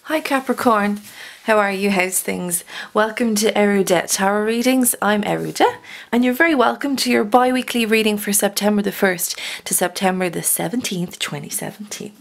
Hi Capricorn, how are you? How's things? Welcome to Eriu Tarot Readings. I'm Eriu, and you're very welcome to your bi-weekly reading for September the 1st to September the 17th, 2017.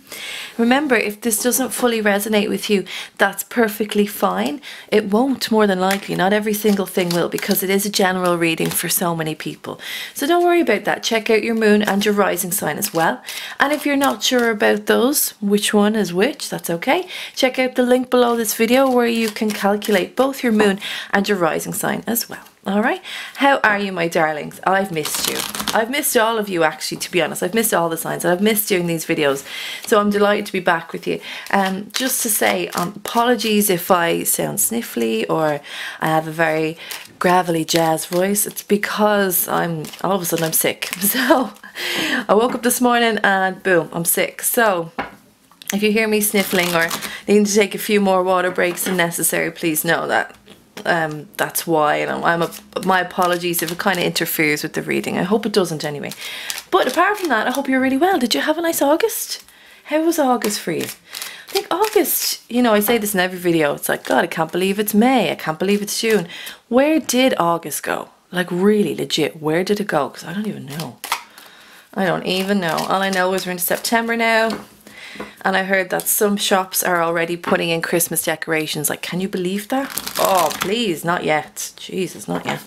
Remember, if this doesn't fully resonate with you, that's perfectly fine. It won't, more than likely. Not every single thing will, because it is a general reading for so many people. So don't worry about that. Check out your moon and your rising sign as well. And if you're not sure about those, which one is which, that's okay. Check out the link below this video where you can calculate both your moon and your rising sign as well. Alright, how are you, my darlings? I've missed you. I've missed all of you, actually, to be honest. I've missed all the signs and I've missed doing these videos. So I'm delighted to be back with you. Just to say, apologies if I sound sniffly or I have a very gravelly jazz voice. It's because all of a sudden I'm sick. So I woke up this morning and boom, I'm sick. So if you hear me sniffling or needing to take a few more water breaks than necessary, please know that that's why. And my apologies if it kind of interferes with the reading. I hope it doesn't anyway. But apart from that, I hope you're really well. Did you have a nice August? How was August for you? I think August, you know, I say this in every video. It's like, God, I can't believe it's May. I can't believe it's June. Where did August go? Like, really, legit, where did it go? Because I don't even know. I don't even know. All I know is we're into September now. And I heard that some shops are already putting in Christmas decorations. Like, can you believe that? Oh, please, not yet. Jesus, not yet.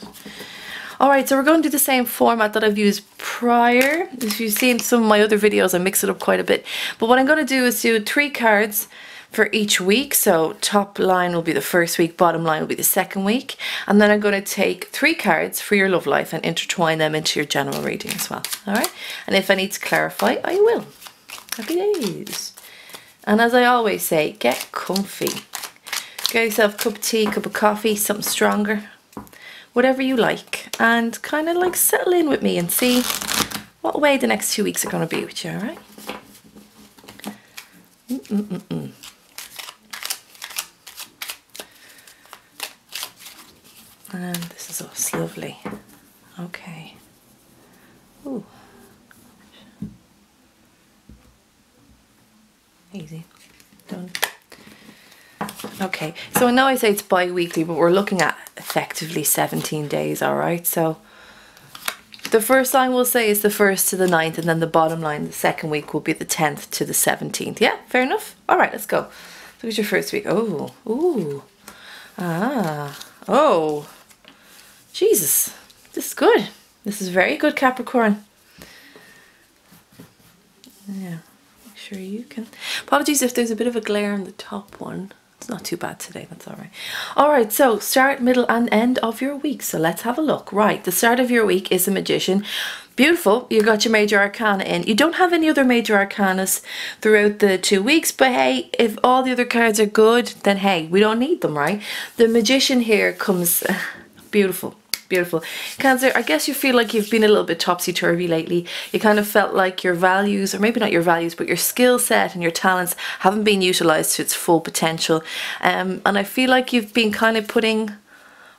Alright, so we're going to do the same format that I've used prior. If you've seen some of my other videos, I mix it up quite a bit. But what I'm going to do is do 3 cards for each week. So top line will be the first week, bottom line will be the second week. And then I'm going to take 3 cards for your love life and intertwine them into your general reading as well. Alright? And if I need to clarify, I will. Happy days. And as I always say, get comfy. Get yourself a cup of tea, cup of coffee, something stronger, whatever you like, and kind of like settle in with me and see what way the next 2 weeks are going to be with you, alright? And this is us, lovely. Okay. Ooh. Easy. Done. Okay, so I know I say it's bi-weekly, but we're looking at effectively 17 days, alright? So the first line we'll say is the 1st to the 9th, and then the bottom line, the second week, will be the 10th to the 17th. Yeah, fair enough? Alright, let's go. Look at your first week. Oh, ooh. Ah, oh. Jesus, this is good. This is very good, Capricorn. Yeah. Sure you can. Apologies if there's a bit of a glare on the top one. It's not too bad today, that's alright. Alright, so start, middle and end of your week. So let's have a look. Right, the start of your week is the Magician. Beautiful, you got your major arcana in. You don't have any other major arcanas throughout the 2 weeks, but hey, if all the other cards are good, then hey, we don't need them, right? The Magician here comes beautiful. Beautiful. Cancer, I guess you feel like you've been a little bit topsy-turvy lately. You kind of felt like your values, or maybe not your values, but your skill set and your talents haven't been utilised to its full potential. And I feel like you've been kind of putting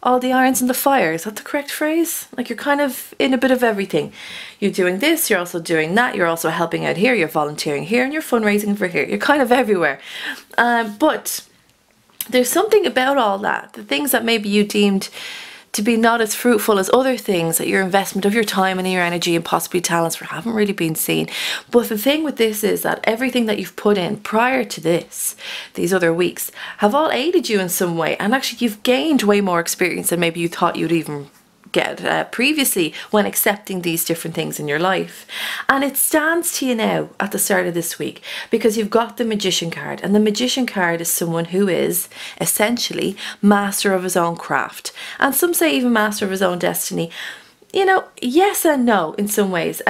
all the irons in the fire. Is that the correct phrase? Like you're kind of in a bit of everything. You're doing this, you're also doing that, you're also helping out here, you're volunteering here, and you're fundraising for here. You're kind of everywhere. But there's something about all that, the things that maybe you deemed to be not as fruitful as other things, that your investment of your time and your energy and possibly talents haven't really been seen. But the thing with this is that everything that you've put in prior to this, these other weeks, have all aided you in some way, and actually you've gained way more experience than maybe you thought you'd even get previously when accepting these different things in your life. And it stands to you now at the start of this week because you've got the Magician card, and the Magician card is someone who is essentially master of his own craft, and some say even master of his own destiny. You know, yes and no in some ways.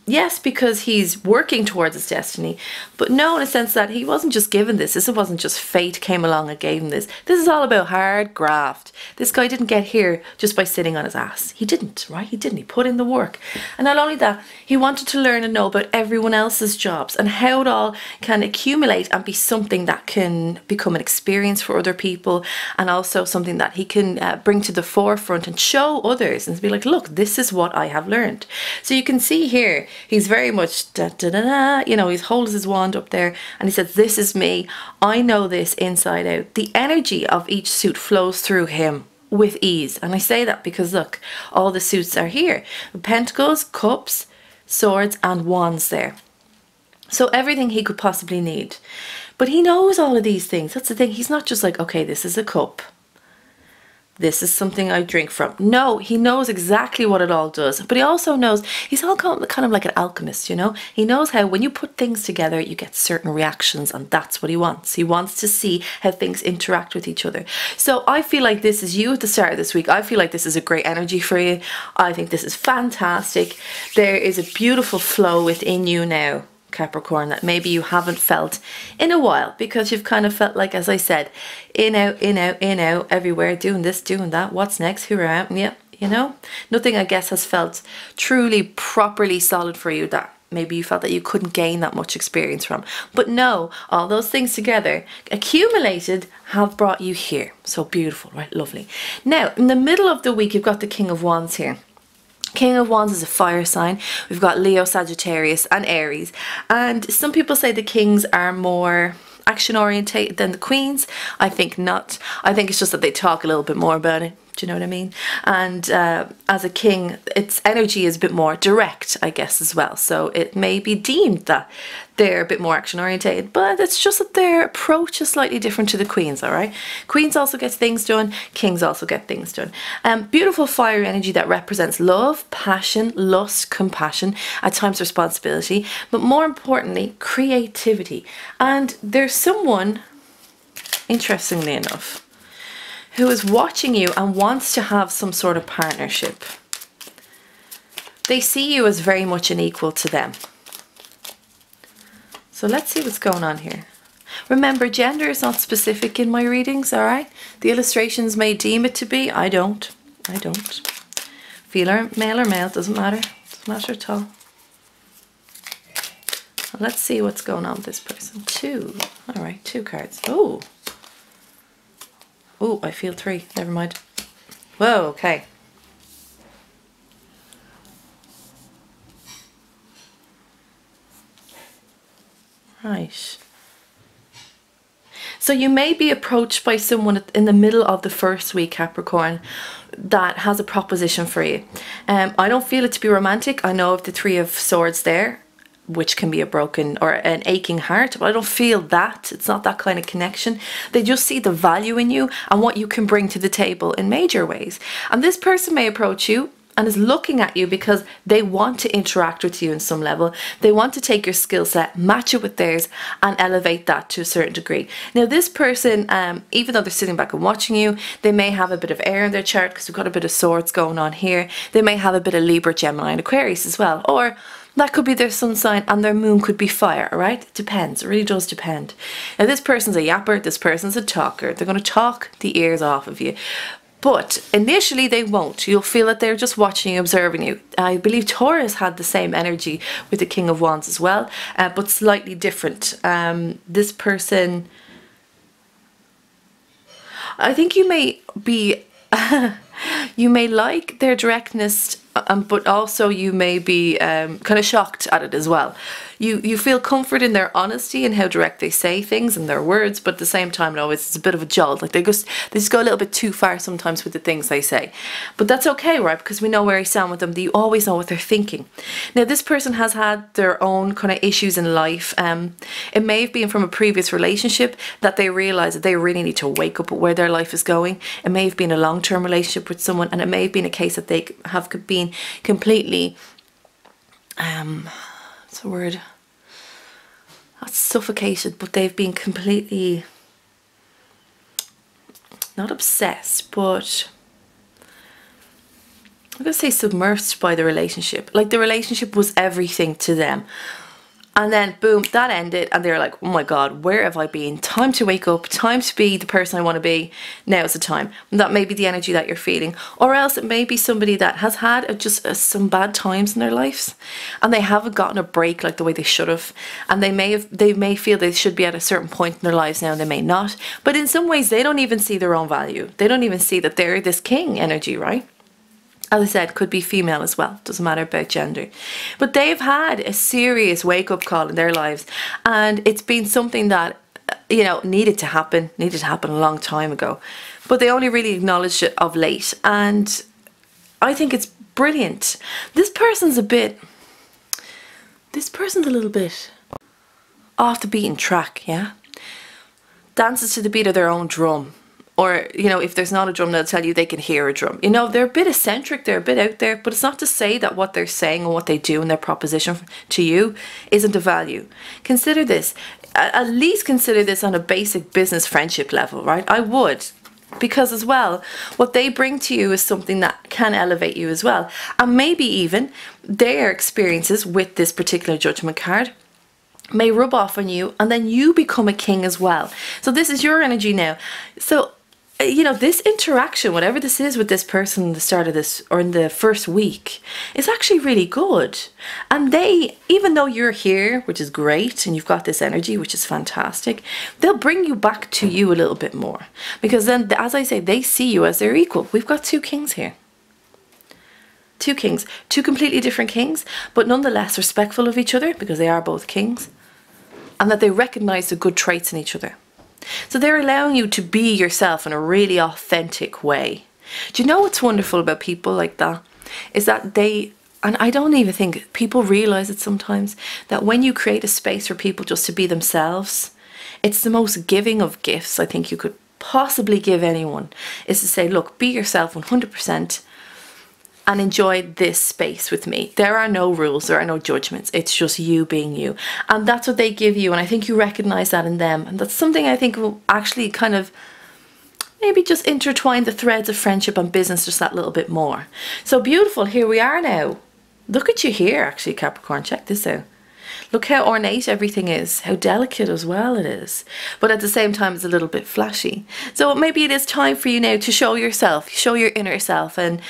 Yes, because he's working towards his destiny, but no in a sense that he wasn't just given this. This wasn't just fate came along and gave him this. This is all about hard graft. This guy didn't get here just by sitting on his ass. He didn't, right? He didn't. He put in the work. And not only that, he wanted to learn and know about everyone else's jobs and how it all can accumulate and be something that can become an experience for other people, and also something that he can bring to the forefront and show others and be like, look, This is what I have learned. So you can see here, he's very much, da, da, da, da, you know, he holds his wand up there and he says, this is me. I know this inside out. The energy of each suit flows through him with ease. And I say that because look, all the suits are here. Pentacles, cups, swords and wands there. So everything he could possibly need. But he knows all of these things. That's the thing. He's not just like, okay, this is a cup. This is something I drink from. No, he knows exactly what it all does. But he also knows, he's all kind of like an alchemist, you know? He knows how when you put things together, you get certain reactions, and that's what he wants. He wants to see how things interact with each other. So I feel like this is you at the start of this week. I feel like this is a great energy for you. I think this is fantastic. There is a beautiful flow within you now, Capricorn, that maybe you haven't felt in a while, because you've kind of felt like, as I said, in out, in out, in out, everywhere, doing this, doing that, what's next, who am I? Yeah, you know, nothing I guess has felt truly properly solid for you that maybe you felt that you couldn't gain that much experience from. But no, all those things together accumulated have brought you here. So beautiful, right? Lovely. Now in the middle of the week, you've got the King of Wands here. King of Wands is a fire sign. We've got Leo, Sagittarius and Aries. And some people say the kings are more action orientated than the queens. I think not. I think it's just that they talk a little bit more about it. Do you know what I mean? And as a king, its energy is a bit more direct, I guess, as well. So it may be deemed that they're a bit more action orientated, but it's just that their approach is slightly different to the queens, all right? Queens also get things done. Kings also get things done. Beautiful fire energy that represents love, passion, lust, compassion, at times responsibility, but more importantly, creativity. And there's someone, interestingly enough, who is watching you and wants to have some sort of partnership. They see you as very much an equal to them. So let's see what's going on here. Remember, gender is not specific in my readings, all right? The illustrations may deem it to be. I don't. I don't. Female or male, doesn't matter. Doesn't matter at all. Let's see what's going on with this person. Two. All right, two cards. Oh. Oh, I feel three. Never mind. Whoa, okay. Right. So you may be approached by someone in the middle of the first week, Capricorn, that has a proposition for you. I don't feel it to be romantic. I know of the Three of Swords there, which can be a broken or an aching heart, but I don't feel that. It's not that kind of connection. They just see the value in you and what you can bring to the table in major ways. And this person may approach you and is looking at you because they want to interact with you in some level. They want to take your skill set, match it with theirs, and elevate that to a certain degree. Now this person, even though they're sitting back and watching you, they may have a bit of air in their chart because we've got a bit of swords going on here. They may have a bit of Libra, Gemini and Aquarius as well. Or that could be their sun sign and their moon could be fire, all right? It depends. It really does depend. Now this person's a yapper. This person's a talker. They're going to talk the ears off of you. But initially they won't. You'll feel that they're just watching you, observing you. I believe Taurus had the same energy with the King of Wands as well, but slightly different. This person, I think you may be, you may like their directness, but also you may be kind of shocked at it as well. You feel comfort in their honesty and how direct they say things and their words, but at the same time, no, it's a bit of a jolt. Like they just go a little bit too far sometimes with the things they say. But that's okay, right? Because we know where you stand with them. You always know what they're thinking. Now, this person has had their own kind of issues in life. It may have been from a previous relationship that they realize that they really need to wake up at where their life is going. It may have been a long-term relationship with someone, and it may have been a case that they have been completely what's the word, not suffocated, but they've been completely not obsessed, but I'm gonna say submersed by the relationship. Like the relationship was everything to them. And then boom, that ended and they're like, oh my God, where have I been? Time to wake up, time to be the person I want to be. Now's the time. And that may be the energy that you're feeling. Or else it may be somebody that has had some bad times in their lives and they haven't gotten a break like the way they should have. And they may feel they should be at a certain point in their lives now and they may not. But in some ways they don't even see their own value. They don't even see that they're this king energy, right? As I said, could be female as well, doesn't matter about gender. But they've had a serious wake-up call in their lives, and it's been something that, you know, needed to happen a long time ago. But they only really acknowledged it of late, and I think it's brilliant. This person's a little bit off the beaten track, yeah? Dances to the beat of their own drum. Or, you know, if there's not a drum, they'll tell you they can hear a drum. You know, they're a bit eccentric, they're a bit out there, but it's not to say that what they're saying and what they do in their proposition to you isn't of value. Consider this, at least consider this on a basic business friendship level, right? I would. Because as well, what they bring to you is something that can elevate you as well. And maybe even their experiences with this particular judgment card may rub off on you, and then you become a king as well. So this is your energy now. So, you know, this interaction, whatever this is with this person at the start of this or in the first week, is actually really good. And they, even though you're here, which is great, and you've got this energy, which is fantastic, they'll bring you back to you a little bit more. Because then, as I say, they see you as their equal. We've got two kings here. Two kings. Two completely different kings, but nonetheless respectful of each other because they are both kings. And that they recognise the good traits in each other. So they're allowing you to be yourself in a really authentic way. Do you know what's wonderful about people like that? Is that they, and I don't even think people realise it sometimes, that when you create a space for people just to be themselves, it's the most giving of gifts I think you could possibly give anyone, is to say, look, be yourself 100%. And enjoy this space with me. There are no rules, there are no judgments. It's just you being you. And that's what they give you. And I think you recognise that in them. And that's something I think will actually kind of maybe just intertwine the threads of friendship and business just that little bit more. So beautiful, here we are now. Look at you here actually, Capricorn, check this out. Look how ornate everything is, how delicate as well it is. But at the same time, it's a little bit flashy. So maybe it is time for you now to show yourself, show your inner self, and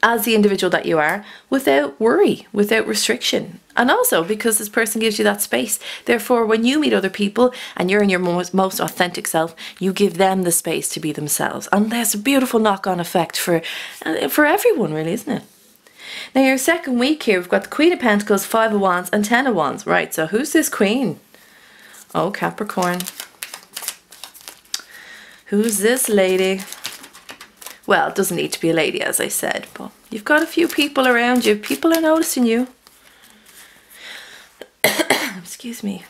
as the individual that you are, without worry, without restriction. And also because this person gives you that space. Therefore, when you meet other people and you're in your most authentic self, you give them the space to be themselves. And there's a beautiful knock-on effect for everyone, really, isn't it? Now, your second week here, we've got the Queen of Pentacles, 5 of Wands, and 10 of Wands. Right, so who's this Queen? Oh, Capricorn. Who's this lady? Well, it doesn't need to be a lady, as I said, but you've got a few people around you. People are noticing you. Excuse me.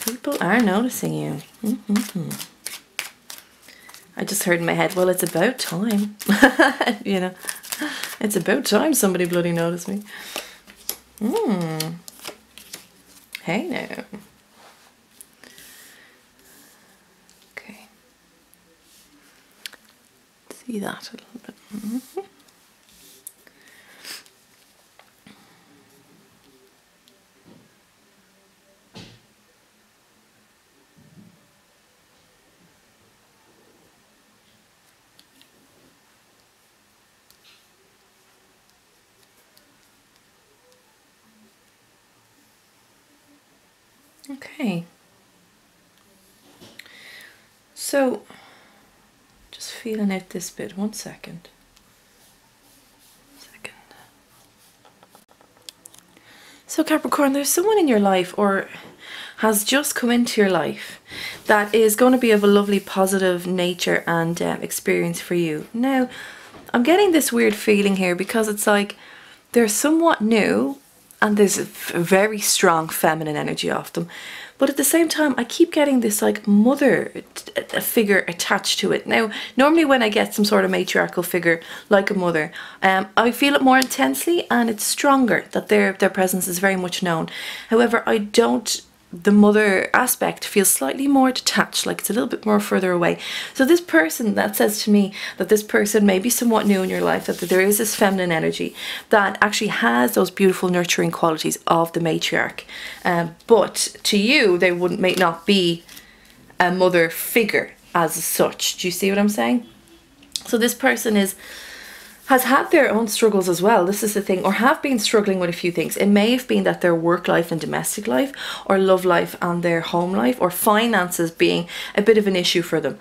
People are noticing you. I just heard in my head, well, it's about time. You know, it's about time somebody bloody noticed me. Hey now. See that a little bit. Okay. So just feeling out this bit. 1 second. So Capricorn, there's someone in your life or has just come into your life that is going to be of a lovely positive nature and experience for you. Now, I'm getting this weird feeling here because it's like they're somewhat new and there's a very strong feminine energy off them. But at the same time, I keep getting this like mother figure attached to it. Now, normally when I get some sort of matriarchal figure like a mother, I feel it more intensely and it's stronger, that their presence is very much known. However, I don't, the mother aspect feels slightly more detached, like it's a little bit more further away. So this person, that says to me that this person may be somewhat new in your life, that there is this feminine energy that actually has those beautiful nurturing qualities of the matriarch. But to you, they may not be a mother figure as such. Do you see what I'm saying? So this person has had their own struggles as well. This is the thing, or have been struggling with a few things. It may have been that their work life and domestic life, or love life and their home life, or finances being a bit of an issue for them.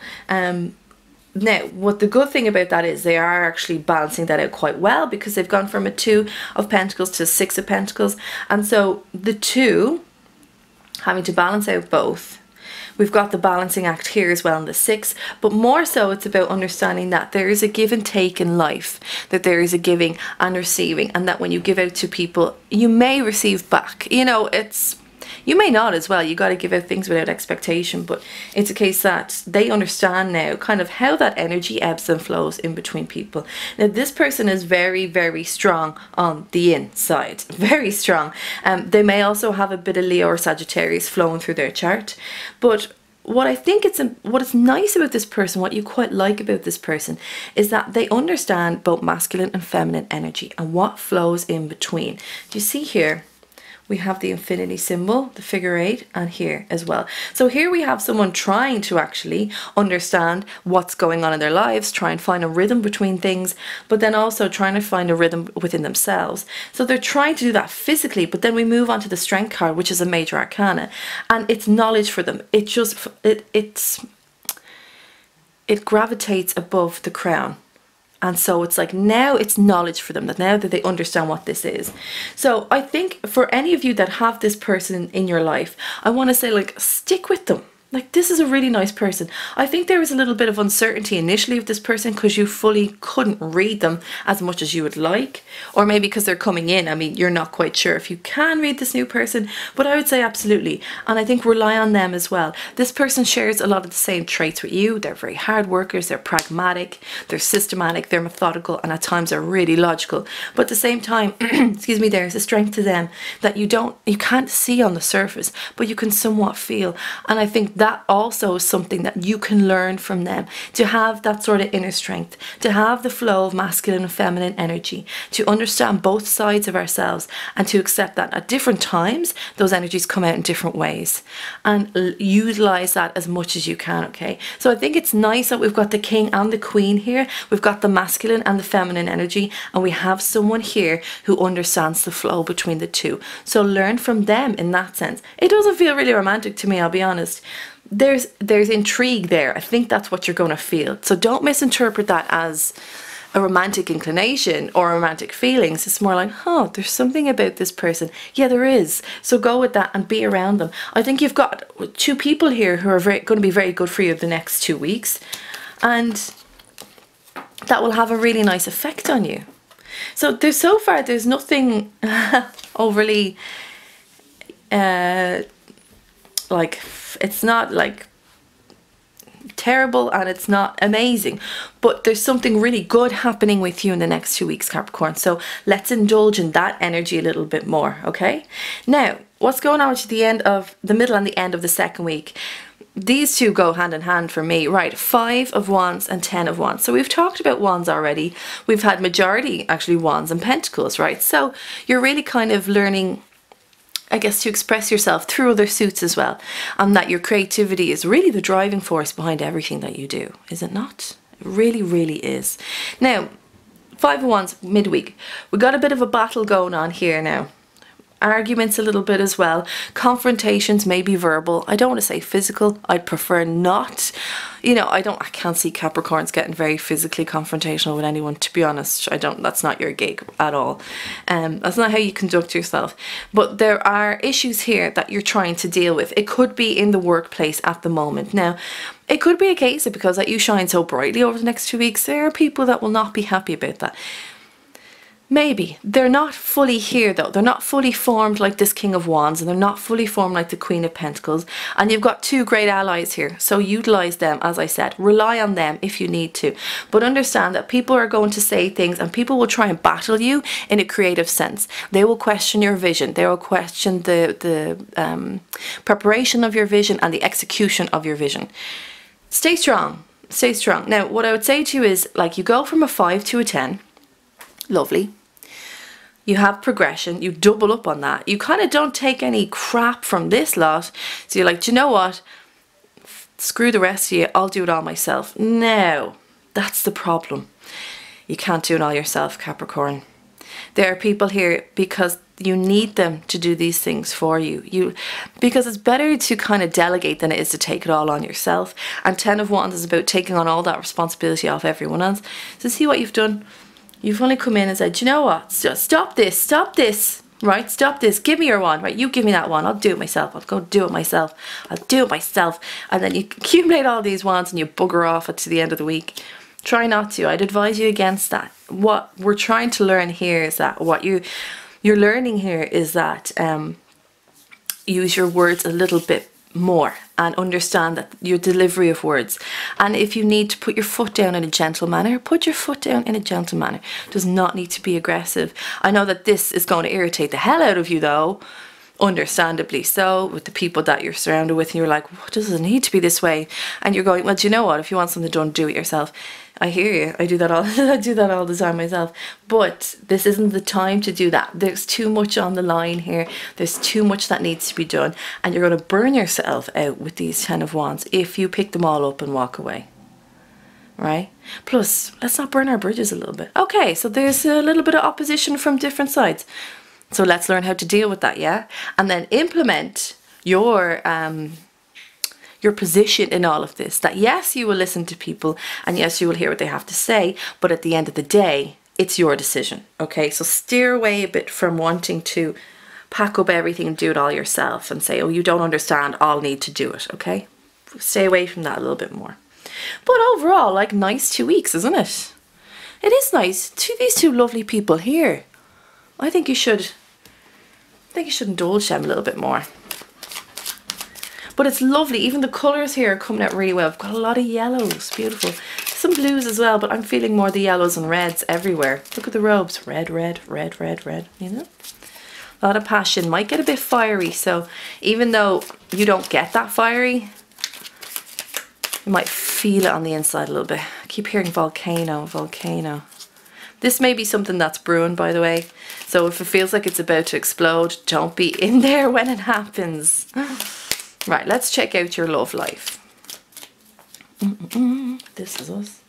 Now, what the good thing about that is they are actually balancing that out quite well, because they've gone from a 2 of Pentacles to a 6 of Pentacles. And so the 2, having to balance out both, we've got the balancing act here as well in the 6, but more so it's about understanding that there is a give and take in life, that there is a giving and receiving, and that when you give out to people, you may receive back. You know, you may not as well. You got to give out things without expectation, but it's a case that they understand now kind of how that energy ebbs and flows in between people. Now, this person is very, very strong on the inside, very strong. They may also have a bit of Leo or Sagittarius flowing through their chart, but what I think what is nice about this person, what you quite like about this person, is that they understand both masculine and feminine energy and what flows in between. Do you see here? We have the infinity symbol, the figure 8, and here as well. So here we have someone trying to actually understand what's going on in their lives, try and find a rhythm between things, but then also trying to find a rhythm within themselves. So they're trying to do that physically, but then we move on to the strength card, which is a major arcana, and it's knowledge for them. It just, it gravitates above the crown. And so it's like now it's knowledge for them, that now that they understand what this is. So I think for any of you that have this person in your life, I want to say, like, stick with them. Like, this is a really nice person. I think there was a little bit of uncertainty initially with this person because you fully couldn't read them as much as you would like. Or maybe because they're coming in. I mean, you're not quite sure if you can read this new person. But I would say absolutely. And I think rely on them as well. This person shares a lot of the same traits with you. They're very hard workers. They're pragmatic. They're systematic. They're methodical. And at times are really logical. But at the same time, excuse me, there's a strength to them that you can't see on the surface. But you can somewhat feel. And I think that also is something that you can learn from them, to have that sort of inner strength, to have the flow of masculine and feminine energy, to understand both sides of ourselves, and to accept that at different times those energies come out in different ways, and utilize that as much as you can. Okay, so I think it's nice that we've got the king and the queen here. We've got the masculine and the feminine energy, and we have someone here who understands the flow between the two. So learn from them in that sense. It doesn't feel really romantic to me, I'll be honest. There's intrigue there. I think that's what you're going to feel. So don't misinterpret that as a romantic inclination or romantic feelings. It's more like, oh, there's something about this person. Yeah, there is. So go with that and be around them. I think you've got two people here who are going to be very good for you the next 2 weeks, and that will have a really nice effect on you. So so far there's nothing overly like, it's not like terrible and it's not amazing, but there's something really good happening with you in the next 2 weeks, Capricorn. So let's indulge in that energy a little bit more. Okay, now what's going on with the end of the middle and the end of the second week? These two go hand in hand for me, right? 5 of Wands and 10 of Wands. So we've talked about Wands already. We've had majority actually Wands and Pentacles, right? So you're really kind of learning, I guess, to express yourself through other suits as well, and that your creativity is really the driving force behind everything that you do, is it not? It really, really is. Now, 5 of Wands midweek. We got a bit of a battle going on here now. Arguments a little bit as well. Confrontations, maybe verbal. I don't want to say physical. I'd prefer not. You know, I can't see Capricorns getting very physically confrontational with anyone, to be honest. That's not your gig at all. That's not how you conduct yourself. But there are issues here that you're trying to deal with. It could be in the workplace at the moment. Now, it could be a case of, because that you shine so brightly over the next 2 weeks, there are people that will not be happy about that. Maybe. They're not fully here though. They're not fully formed like this King of Wands, and they're not fully formed like the Queen of Pentacles. And you've got 2 great allies here. So utilize them, as I said. Rely on them if you need to. But understand that people are going to say things, and people will try and battle you in a creative sense. They will question your vision. They will question the preparation of your vision and the execution of your vision. Stay strong. Stay strong. Now, what I would say to you is, like, you go from a 5 to a 10. Lovely. You have progression, you double up on that. You kind of don't take any crap from this lot. So you're like, do you know what? Screw the rest of you, I'll do it all myself. No, that's the problem. You can't do it all yourself, Capricorn. There are people here because you need them to do these things for you. Because it's better to kind of delegate than it is to take it all on yourself. And Ten of Wands is about taking on all that responsibility off everyone else. So see what you've done. You've only come in and said, "Do you know what? Stop this. Right, stop this. Give me your wand. Right, you give me that wand. I'll do it myself. I'll go do it myself. I'll do it myself." And then you accumulate all these wands and you bugger off to the end of the week. Try not to. I'd advise you against that. What we're trying to learn here is that you're learning here is that use your words a little bit more and understand that your delivery of words. And if you need to put your foot down in a gentle manner, put your foot down in a gentle manner. It does not need to be aggressive. I know that this is going to irritate the hell out of you though, understandably so, with the people that you're surrounded with, and you're like, "What does it need to be this way?" And you're going, "Well, do you know what? If you want something done, do it yourself." I hear you. I do that all I do that all the time myself. But this isn't the time to do that. There's too much on the line here. There's too much that needs to be done, and you're going to burn yourself out with these Ten of Wands if you pick them all up and walk away. Right? Plus, let's not burn our bridges a little bit. Okay, so there's a little bit of opposition from different sides. So let's learn how to deal with that, yeah? And then implement your position in all of this. That yes, you will listen to people, and yes, you will hear what they have to say, but at the end of the day, it's your decision, okay? So steer away a bit from wanting to pack up everything and do it all yourself and say, "Oh, you don't understand, I'll need to do it," okay? Stay away from that a little bit more. But overall, like, nice 2 weeks, isn't it? It is nice. These two lovely people here. I think you should indulge them a little bit more. But it's lovely. Even the colours here are coming out really well. I've got a lot of yellows. Beautiful. Some blues as well, but I'm feeling more the yellows and reds everywhere. Look at the robes. Red, red, red, red, red. You know? A lot of passion. Might get a bit fiery. So even though you don't get that fiery, you might feel it on the inside a little bit. I keep hearing volcano, volcano. This may be something that's brewing, by the way. So if it feels like it's about to explode, don't be in there when it happens. Right, let's check out your love life. This is us.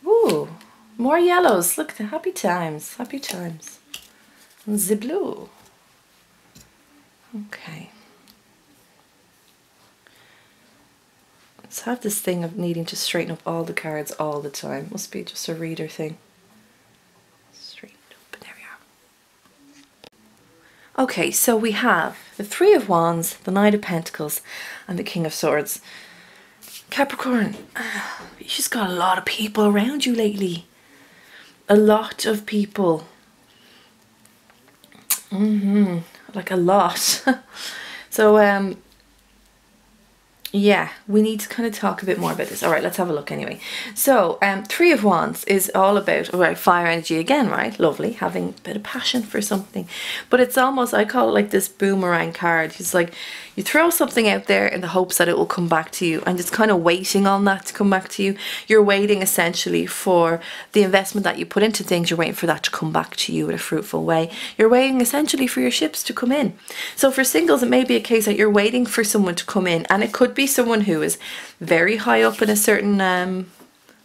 Ooh, more yellows. Look, the happy times, happy times. And the blue. Okay. Let's have this thing of needing to straighten up all the cards all the time. Must be just a reader thing. Okay, so we have the Three of Wands, the Knight of Pentacles, and the King of Swords. Capricorn, you just got a lot of people around you lately. A lot of people. Like a lot. So, yeah, we need to kind of talk a bit more about this. All right, let's have a look anyway. So, Three of Wands is all about fire energy again, right? Lovely, having a bit of passion for something. But it's almost, I call it like this boomerang card. It's like you throw something out there in the hopes that it will come back to you, and it's kind of waiting on that to come back to you. You're waiting essentially for the investment that you put into things. You're waiting for that to come back to you in a fruitful way. You're waiting essentially for your ships to come in. So for singles, it may be a case that you're waiting for someone to come in, and it could be someone who is very high up in a certain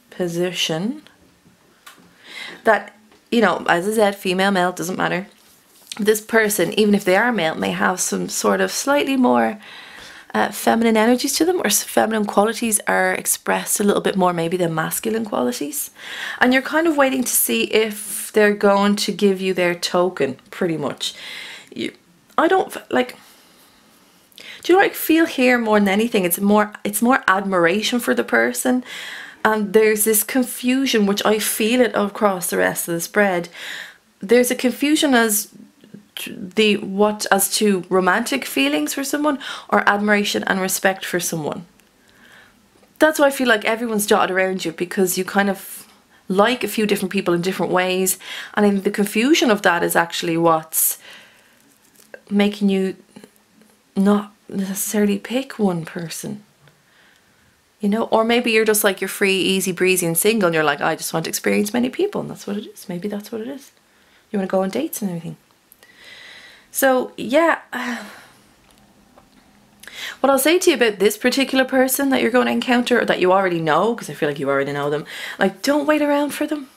position that, you know, as I said, female, male, doesn't matter. This person, even if they are male, may have some sort of slightly more feminine energies to them, or feminine qualities are expressed a little bit more maybe than masculine qualities, and you're kind of waiting to see if they're going to give you their token, pretty much. I don't like, do you know what I feel here more than anything? It's more admiration for the person, and there's this confusion, which I feel it across the rest of the spread. There's a confusion as to romantic feelings for someone, or admiration and respect for someone. That's why I feel like everyone's dotted around you, because you kind of like a few different people in different ways, and I think the confusion of that is actually what's making you not necessarily pick one person, you know. Or maybe you're just like, you're free, easy breezy and single, and you're like, I just want to experience many people, and that's what it is. Maybe that's what it is. You want to go on dates and everything. So yeah, what I'll say to you about this particular person that you're going to encounter, or that you already know, because I feel like you already know them, like, don't wait around for them.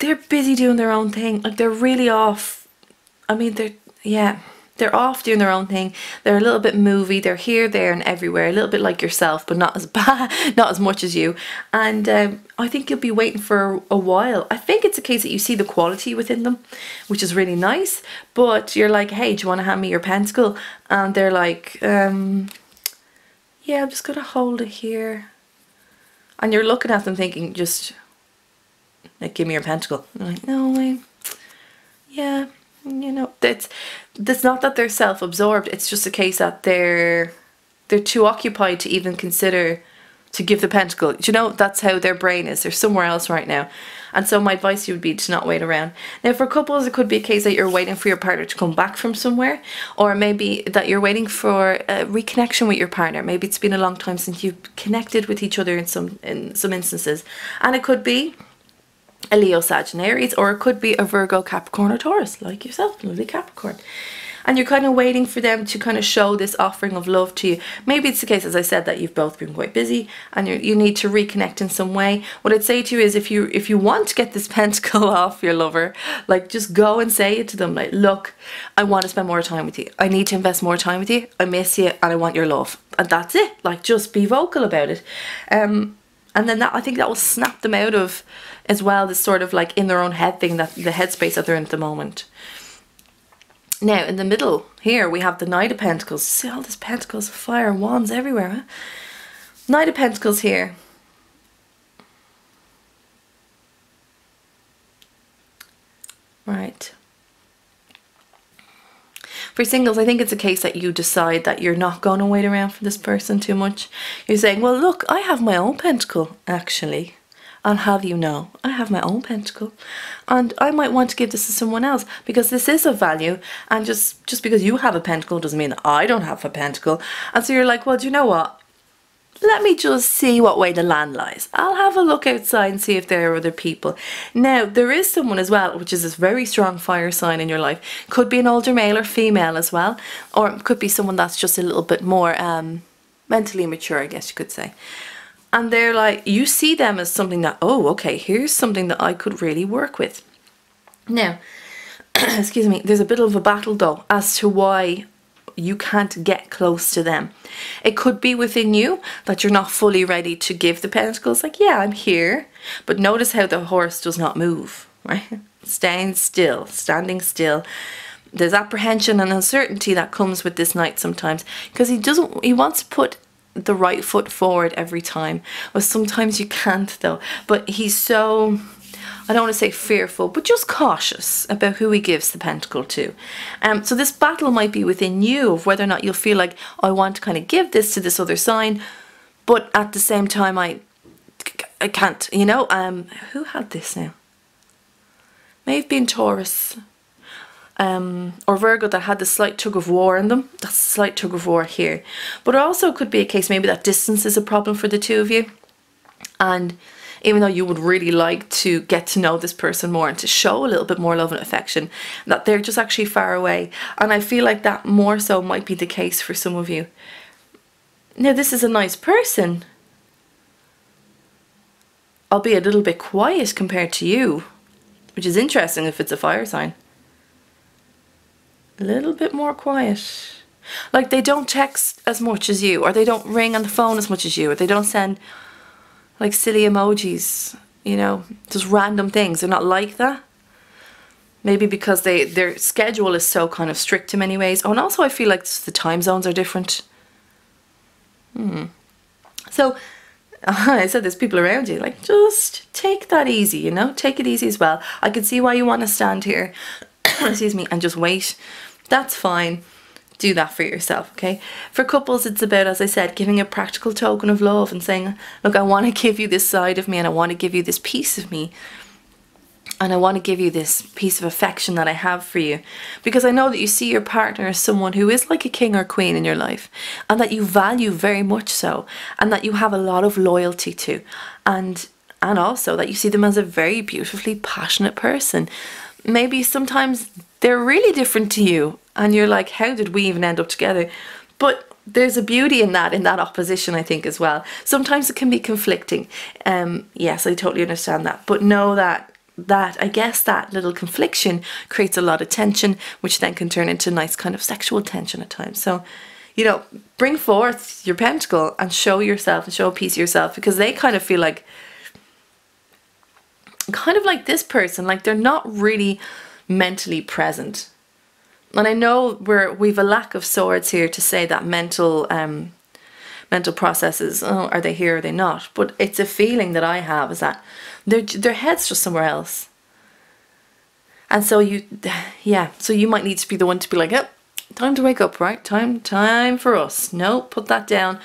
they're busy doing their own thing. Like, they're really off. I mean, they're off doing their own thing. They're a little bit movie. They're here, there and everywhere. A little bit like yourself, but not as bad, not as much as you. And I think you'll be waiting for a while. I think it's a case that you see the quality within them, which is really nice. But you're like, hey, do you want to hand me your pentacle? And they're like, yeah, I'm just going to hold it here. And you're looking at them thinking, just, like, give me your pentacle. And they're like, no way. Yeah. You know, that's not that they're self-absorbed. It's just a case that they're too occupied to even consider to give the pentacle. Do you know, that's how their brain is. They're somewhere else right now. And so my advice to you would be to not wait around. Now, for couples, it could be a case that you're waiting for your partner to come back from somewhere, or maybe that you're waiting for a reconnection with your partner. Maybe it's been a long time since you've connected with each other in some instances. And it could be a Leo, Sag and Aries, or it could be a Virgo, Capricorn or Taurus, like yourself, lovely Capricorn. And you're kind of waiting for them to kind of show this offering of love to you. Maybe it's the case, as I said, that you've both been quite busy and you need to reconnect in some way. What I'd say to you is, if you want to get this pentacle off your lover, like, just go and say it to them, like, look, I want to spend more time with you. I need to invest more time with you. I miss you and I want your love. And that's it. Like, just be vocal about it. And then I think that will snap them out of, as well, this sort of like in their own head thing, that the headspace that they're in at the moment. Now, in the middle here, we have the Knight of Pentacles. See all these pentacles, fire and wands everywhere, huh? Knight of Pentacles here. Right. For singles, I think it's a case that you decide that you're not going to wait around for this person too much. You're saying, well, look, I have my own pentacle, actually. I'll have you know, I have my own pentacle. And I might want to give this to someone else, because this is of value. And just because you have a pentacle doesn't mean that I don't have a pentacle. And so you're like, well, do you know what? Let me just see what way the land lies. I'll have a look outside and see if there are other people. Now, there is someone as well, which is this very strong fire sign in your life. Could be an older male or female as well. Or it could be someone that's just a little bit more mentally mature, I guess you could say. And they're like, you see them as something that, oh, okay, here's something that I could really work with. Now, excuse me, there's a bit of a battle though as to why you can't get close to them. It could be within you that you're not fully ready to give the pentacles. Like, yeah, I'm here, but notice how the horse does not move, right? Standing still. There's apprehension and uncertainty that comes with this knight sometimes, because he wants to put the right foot forward every time. Well, sometimes you can't though, but he's so, I don't want to say fearful, but just cautious about who he gives the pentacle to. So this battle might be within you of whether or not you'll feel like, I want to kind of give this to this other sign, but at the same time I can't, you know. Who had this now? May have been Taurus or Virgo that had the slight tug of war in them. That's a slight tug of war here. But it also could be a case maybe that distance is a problem for the two of you. And even though you would really like to get to know this person more and to show a little bit more love and affection, that they're just actually far away. And I feel like that more so might be the case for some of you. Now, this is a nice person, albeit a little bit quiet compared to you, which is interesting if it's a fire sign. A little bit more quiet. Like, they don't text as much as you, or they don't ring on the phone as much as you, or they don't send like silly emojis, you know, just random things. They're not like that. Maybe because their schedule is so kind of strict in many ways. Oh, and also I feel like the time zones are different. So I said there's people around you, like, just take that easy, you know, take it easy as well. I can see why you want to stand here, excuse me, and just wait. That's fine. Do that for yourself, okay? For couples, it's about, as I said, giving a practical token of love and saying, look, I want to give you this side of me, and I want to give you this piece of me, and I want to give you this piece of affection that I have for you, because I know that you see your partner as someone who is like a king or queen in your life, and that you value very much so, and that you have a lot of loyalty to, and also that you see them as a very beautifully passionate person. Maybe sometimes they're really different to you and you're like, how did we even end up together? But there's a beauty in that opposition, I think, as well. Sometimes it can be conflicting. Yes, I totally understand that. But know that that, I guess, that little confliction creates a lot of tension, which then can turn into nice kind of sexual tension at times. So, you know, bring forth your pentacle and show yourself and show a piece of yourself, because they kind of feel like, kind of like this person, like they're not really mentally present. And I know we've a lack of swords here to say that mental processes, oh, are they here, are they not? But it's a feeling that I have, is that their head's just somewhere else. And so so you might need to be the one to be like, oh, time to wake up, right? Time for us. No, put that down.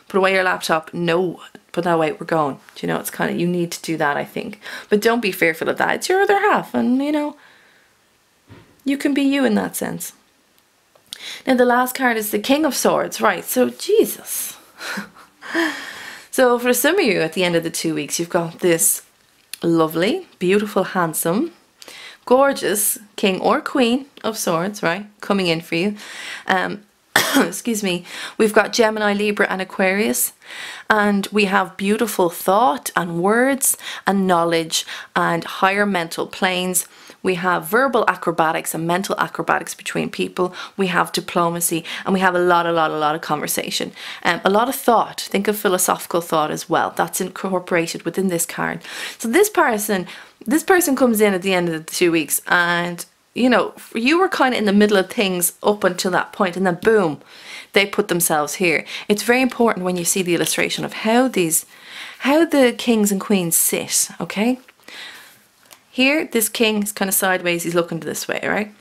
Put away your laptop. No, put that away. We're going. Do you know, it's kind of, you need to do that, I think. But don't be fearful of that. It's your other half, and you know, you can be you in that sense. Now the last card is the King of Swords, right? So Jesus. So for some of you at the end of the 2 weeks, you've got this lovely, beautiful, handsome, gorgeous King or Queen of Swords, right, coming in for you. Excuse me. We've got Gemini, Libra and Aquarius, and we have beautiful thought and words and knowledge and higher mental planes. We have verbal acrobatics and mental acrobatics between people. We have diplomacy, and we have a lot of conversation. A lot of thought. Think of philosophical thought as well. That's incorporated within this card. So this person comes in at the end of the 2 weeks, and you know, you were kind of in the middle of things up until that point, and then boom, they put themselves here. It's very important when you see the illustration of how the kings and queens sit, okay? Here, this king is kind of sideways, he's looking this way, right?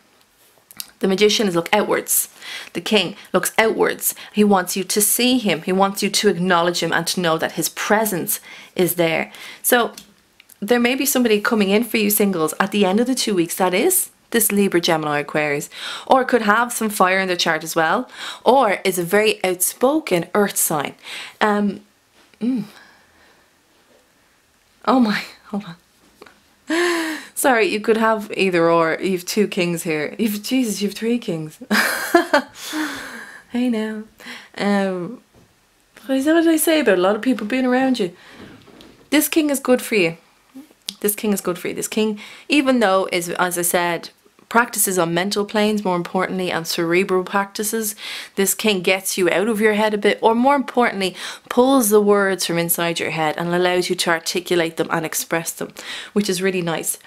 The magician is look outwards. The king looks outwards. He wants you to see him. He wants you to acknowledge him and to know that his presence is there. So there may be somebody coming in for you singles at the end of the 2 weeks, that is this Libra, Gemini, Aquarius, or could have some fire in their chart as well, or is a very outspoken earth sign. Oh my, hold on. Sorry, you could have either or. You have 2 kings here. Jesus, you have 3 kings. Hey now. What did I say about a lot of people being around you? This king is good for you. This king is good for you. This king, even though, is, as I said, practices on mental planes, more importantly, and cerebral practices, this king gets you out of your head a bit, or more importantly, pulls the words from inside your head and allows you to articulate them and express them, which is really nice.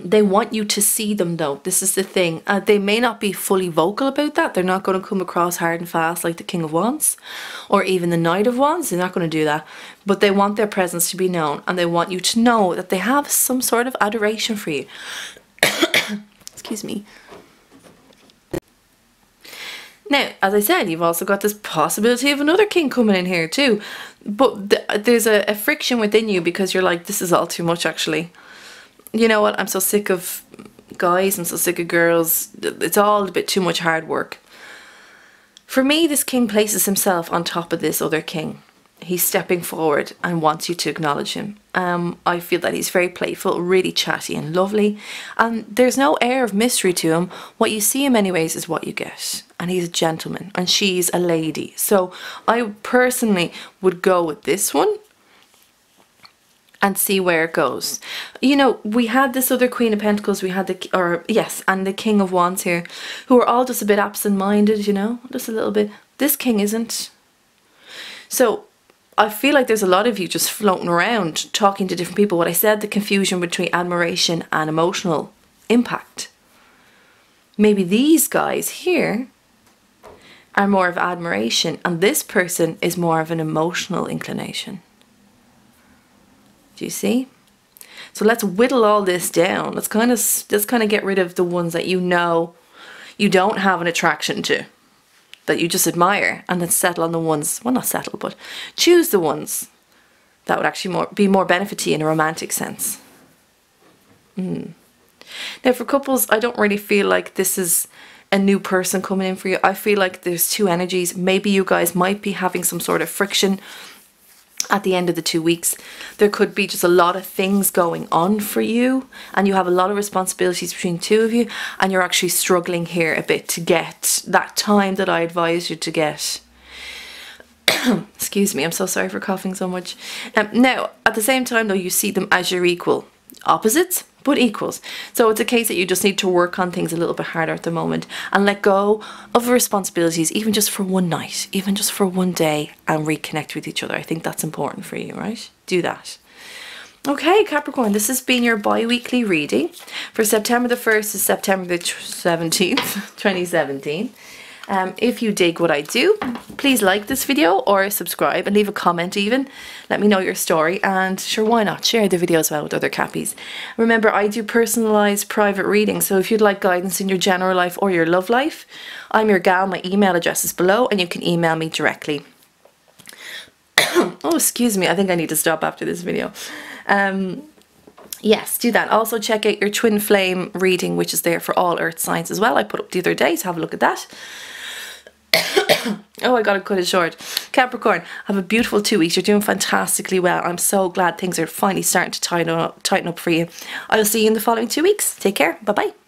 They want you to see them though. This is the thing. They may not be fully vocal about that. They're not going to come across hard and fast like the King of Wands or even the Knight of Wands. They're not going to do that. But they want their presence to be known, and they want you to know that they have some sort of adoration for you. Excuse me. Now, as I said, you've also got this possibility of another king coming in here too. But there's a friction within you because you're like, this is all too much actually. You know what, I'm so sick of guys, I'm so sick of girls, it's all a bit too much hard work. For me, this king places himself on top of this other king. He's stepping forward and wants you to acknowledge him. I feel that he's very playful, really chatty and lovely, and there's no air of mystery to him. What you see him anyways is what you get, and he's a gentleman and she's a lady. So I personally would go with this one and see where it goes. You know, we had this other Queen of Pentacles, we had and the King of Wands here, who are all just a bit absent-minded, you know, just a little bit. This king isn't. So I feel like there's a lot of you just floating around, talking to different people. What I said, the confusion between admiration and emotional impact. Maybe these guys here are more of admiration, and this person is more of an emotional inclination. Do you see? So let's whittle all this down. Let's kind of get rid of the ones that you know you don't have an attraction to, that you just admire, and then settle on the ones, well, not settle, but choose the ones that would actually be more benefit to you in a romantic sense. Now for couples, I don't really feel like this is a new person coming in for you. I feel like there's 2 energies. Maybe you guys might be having some sort of friction at the end of the 2 weeks. There could be just a lot of things going on for you, and you have a lot of responsibilities between 2 of you, and you're actually struggling here a bit to get that time that I advise you to get. Excuse me, I'm so sorry for coughing so much. Now, at the same time though, you see them as your equal. opposites, but equals. So it's a case that you just need to work on things a little bit harder at the moment and let go of the responsibilities, even just for one night, even just for one day, and reconnect with each other. I think that's important for you, right? Do that. Okay, Capricorn, this has been your bi-weekly reading for September the 1st to September the 17th, 2017. If you dig what I do, please like this video or subscribe and leave a comment even. Let me know your story, and sure, why not share the video as well with other Cappies. Remember, I do personalised private readings, so if you'd like guidance in your general life or your love life, I'm your gal. My email address is below and you can email me directly. Oh, excuse me, I think I need to stop after this video. Yes, do that. Also check out your twin flame reading, which is there for all earth signs as well. I put up the other day, so have a look at that. Oh, I gotta cut it short. Capricorn, have a beautiful 2 weeks. You're doing fantastically well. I'm so glad things are finally starting to tighten up for you. I'll see you in the following 2 weeks. Take care. Bye bye.